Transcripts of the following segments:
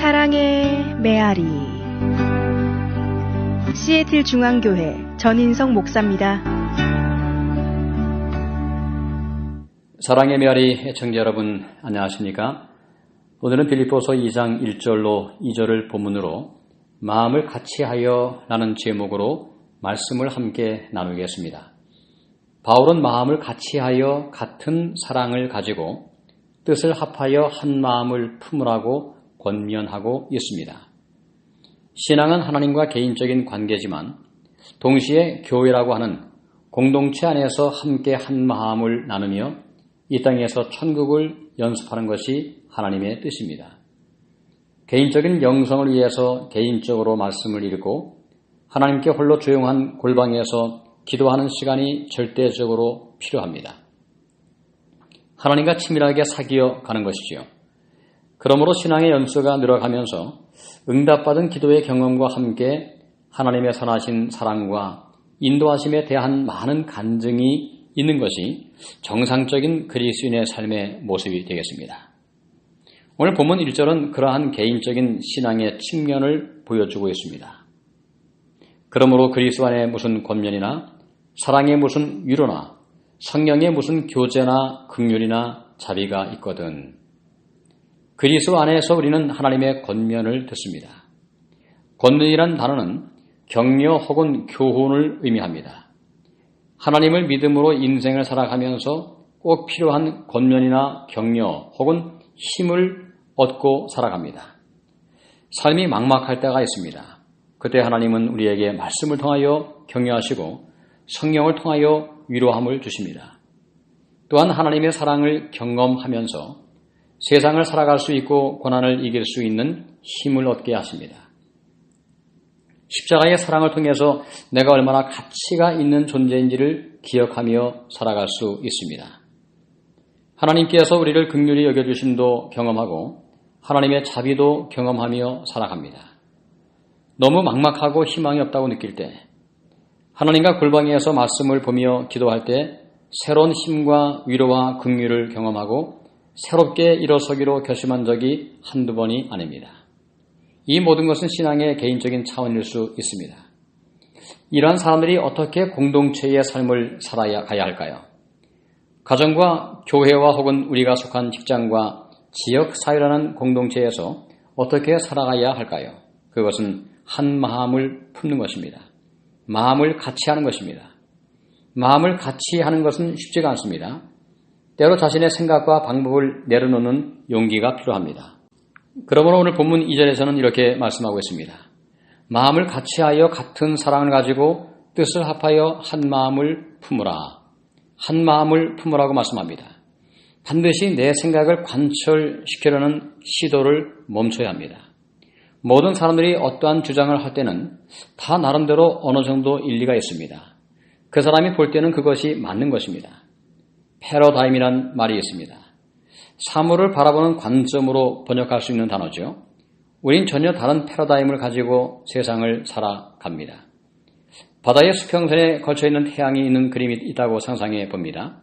사랑의 메아리. 시애틀 중앙교회 전인성 목사입니다. 사랑의 메아리 애청자 여러분, 안녕하십니까? 오늘은 빌립보서 2장 1절로 2절을 본문으로 마음을 같이하여 라는 제목으로 말씀을 함께 나누겠습니다. 바울은 마음을 같이하여 같은 사랑을 가지고 뜻을 합하여 한 마음을 품으라고 권면하고 있습니다. 신앙은 하나님과 개인적인 관계지만 동시에 교회라고 하는 공동체 안에서 함께 한 마음을 나누며 이 땅에서 천국을 연습하는 것이 하나님의 뜻입니다. 개인적인 영성을 위해서 개인적으로 말씀을 읽고 하나님께 홀로 조용한 골방에서 기도하는 시간이 절대적으로 필요합니다. 하나님과 친밀하게 사귀어 가는 것이지요. 그러므로 신앙의 연수가 늘어가면서 응답받은 기도의 경험과 함께 하나님의 선하신 사랑과 인도하심에 대한 많은 간증이 있는 것이 정상적인 그리스도인의 삶의 모습이 되겠습니다. 오늘 본문 1절은 그러한 개인적인 신앙의 측면을 보여주고 있습니다. 그러므로 그리스도 안에 무슨 권면이나 사랑에 무슨 위로나 성령에 무슨 교제나 긍휼이나 자비가 있거든. 그리스도 안에서 우리는 하나님의 권면을 듣습니다. 권면이란 단어는 격려 혹은 교훈을 의미합니다. 하나님을 믿음으로 인생을 살아가면서 꼭 필요한 권면이나 격려 혹은 힘을 얻고 살아갑니다. 삶이 막막할 때가 있습니다. 그때 하나님은 우리에게 말씀을 통하여 격려하시고 성령을 통하여 위로함을 주십니다. 또한 하나님의 사랑을 경험하면서 세상을 살아갈 수 있고 고난을 이길 수 있는 힘을 얻게 하십니다. 십자가의 사랑을 통해서 내가 얼마나 가치가 있는 존재인지를 기억하며 살아갈 수 있습니다. 하나님께서 우리를 긍휼히 여겨주심도 경험하고 하나님의 자비도 경험하며 살아갑니다. 너무 막막하고 희망이 없다고 느낄 때 하나님과 골방에서 말씀을 보며 기도할 때 새로운 힘과 위로와 긍휼을 경험하고 새롭게 일어서기로 결심한 적이 한두 번이 아닙니다. 이 모든 것은 신앙의 개인적인 차원일 수 있습니다. 이러한 사람들이 어떻게 공동체의 삶을 살아가야 할까요? 가정과 교회와 혹은 우리가 속한 직장과 지역 사회라는 공동체에서 어떻게 살아가야 할까요? 그것은 한 마음을 품는 것입니다. 마음을 같이 하는 것입니다. 마음을 같이 하는 것은 쉽지가 않습니다. 때로 자신의 생각과 방법을 내려놓는 용기가 필요합니다. 그러므로 오늘 본문 2절에서는 이렇게 말씀하고 있습니다. 마음을 같이하여 같은 사랑을 가지고 뜻을 합하여 한 마음을 품으라. 한 마음을 품으라고 말씀합니다. 반드시 내 생각을 관철시키려는 시도를 멈춰야 합니다. 모든 사람들이 어떠한 주장을 할 때는 다 나름대로 어느 정도 일리가 있습니다. 그 사람이 볼 때는 그것이 맞는 것입니다. 패러다임이란 말이 있습니다. 사물을 바라보는 관점으로 번역할 수 있는 단어죠. 우린 전혀 다른 패러다임을 가지고 세상을 살아갑니다. 바다의 수평선에 걸쳐있는 태양이 있는 그림이 있다고 상상해 봅니다.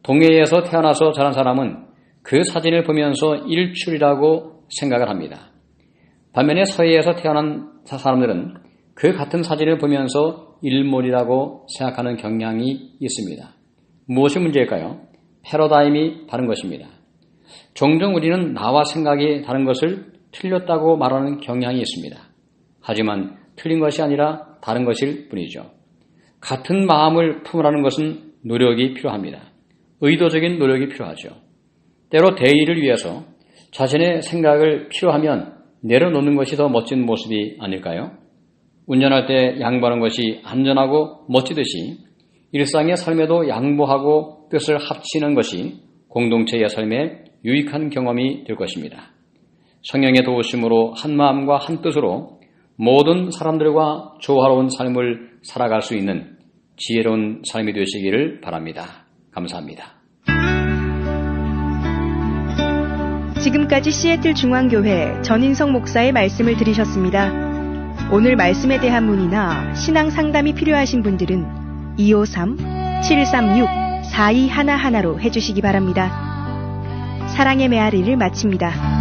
동해에서 태어나서 자란 사람은 그 사진을 보면서 일출이라고 생각을 합니다. 반면에 서해에서 태어난 사람들은 그 같은 사진을 보면서 일몰이라고 생각하는 경향이 있습니다. 무엇이 문제일까요? 패러다임이 다른 것입니다. 종종 우리는 나와 생각이 다른 것을 틀렸다고 말하는 경향이 있습니다. 하지만 틀린 것이 아니라 다른 것일 뿐이죠. 같은 마음을 품으라는 것은 노력이 필요합니다. 의도적인 노력이 필요하죠. 때로 대의를 위해서 자신의 생각을 필요하면 내려놓는 것이 더 멋진 모습이 아닐까요? 운전할 때 양보하는 것이 안전하고 멋지듯이 일상의 삶에도 양보하고 뜻을 합치는 것이 공동체의 삶에 유익한 경험이 될 것입니다. 성령의 도우심으로 한 마음과 한 뜻으로 모든 사람들과 조화로운 삶을 살아갈 수 있는 지혜로운 삶이 되시기를 바랍니다. 감사합니다. 지금까지 시애틀 중앙교회 전인성 목사의 말씀을 들으셨습니다. 오늘 말씀에 대한 문의나 신앙 상담이 필요하신 분들은 253-736-4211로 해주시기 바랍니다. 사랑의 메아리를 마칩니다.